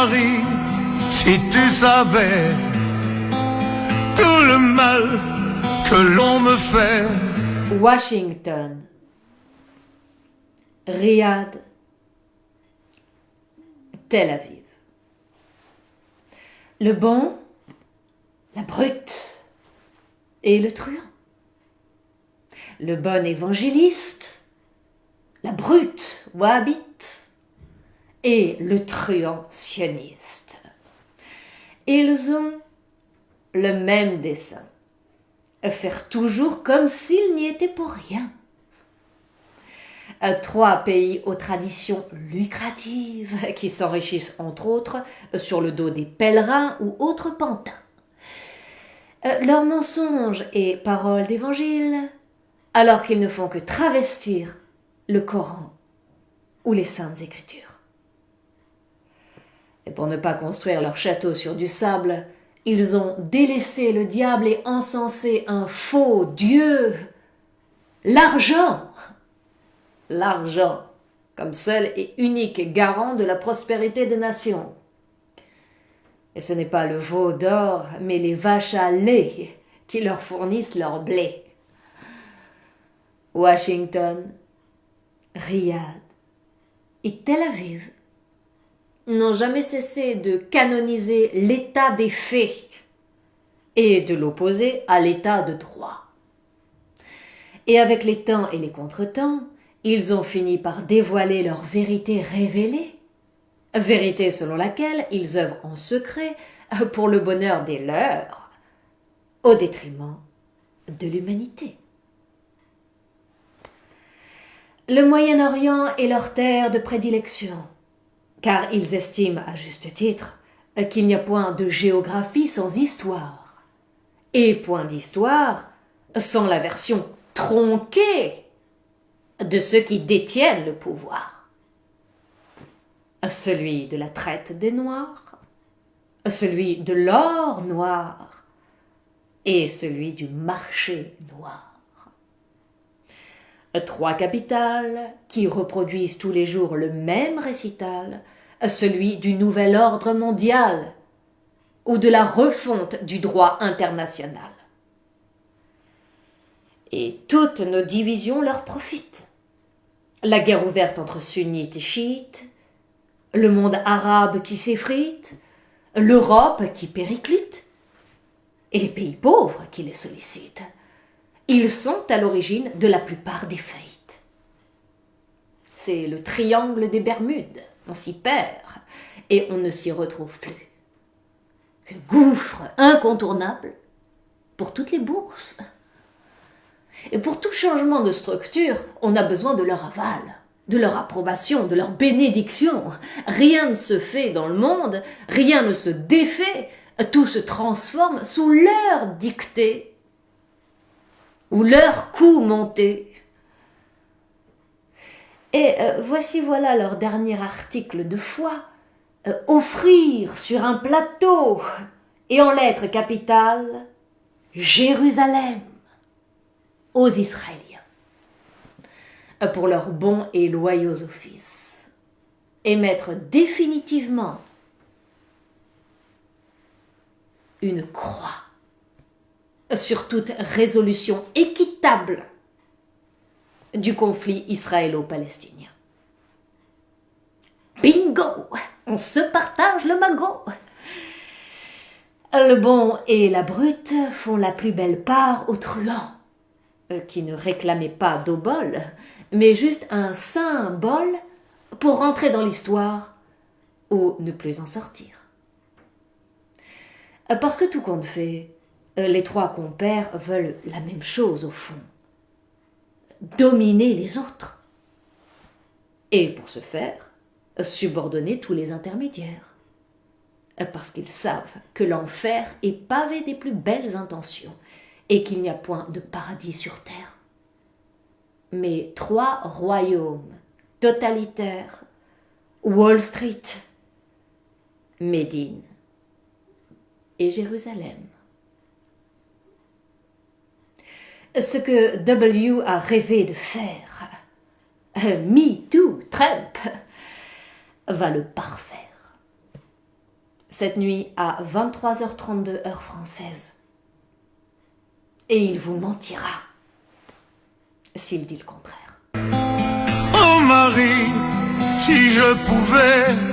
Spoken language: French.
Paris, si tu savais tout le mal que l'on me fait. Washington, Riyad, Tel Aviv. Le bon, la brute et le truand. Le bon évangéliste, la brute wahhabite et le truand sioniste. Ils ont le même dessein, faire toujours comme s'ils n'y étaient pour rien. Trois pays aux traditions lucratives qui s'enrichissent entre autres sur le dos des pèlerins ou autres pantins. Leurs mensonges et paroles d'évangile, alors qu'ils ne font que travestir le Coran ou les Saintes Écritures. Et pour ne pas construire leur château sur du sable, ils ont délaissé le diable et encensé un faux Dieu, l'argent. L'argent, comme seul et unique garant de la prospérité des nations. Et ce n'est pas le veau d'or, mais les vaches à lait qui leur fournissent leur blé. Washington, Riyad et Tel Aviv n'ont jamais cessé de canoniser l'état des faits et de l'opposer à l'état de droit. Et avec les temps et les contretemps, ils ont fini par dévoiler leur vérité révélée, vérité selon laquelle ils œuvrent en secret pour le bonheur des leurs, au détriment de l'humanité. Le Moyen-Orient est leur terre de prédilection, car ils estiment, à juste titre, qu'il n'y a point de géographie sans histoire, et point d'histoire sans la version tronquée de ceux qui détiennent le pouvoir. Celui de la traite des Noirs, celui de l'or noir et celui du marché noir. Trois capitales qui reproduisent tous les jours le même récital, celui du nouvel ordre mondial ou de la refonte du droit international. Et toutes nos divisions leur profitent. La guerre ouverte entre sunnites et chiites, le monde arabe qui s'effrite, l'Europe qui périclite, et les pays pauvres qui les sollicitent. Ils sont à l'origine de la plupart des faillites. C'est le triangle des Bermudes, on s'y perd et on ne s'y retrouve plus. Que gouffre incontournable pour toutes les bourses. Et pour tout changement de structure, on a besoin de leur aval, de leur approbation, de leur bénédiction. Rien ne se fait dans le monde, rien ne se défait, tout se transforme sous leur dictée ou leur coup monté. Et voilà leur dernier article de foi, offrir sur un plateau et en lettres capitales Jérusalem aux Israéliens pour leurs bons et loyaux offices et mettre définitivement une croix sur toute résolution équitable du conflit israélo-palestinien. Bingo! On se partage le magot. Le bon et la brute font la plus belle part aux truands, qui ne réclamaient pas d'obol, mais juste un symbole pour rentrer dans l'histoire ou ne plus en sortir. Parce que tout compte fait, les trois compères veulent la même chose au fond, dominer les autres. Et pour ce faire, subordonner tous les intermédiaires. Parce qu'ils savent que l'enfer est pavé des plus belles intentions et qu'il n'y a point de paradis sur terre. Mais trois royaumes totalitaires, Wall Street, Médine et Jérusalem. Ce que W a rêvé de faire, Me Too, Trump, va le parfaire. cette nuit à 23h32 heure française. Et il vous mentira s'il dit le contraire. Oh Marie, si je pouvais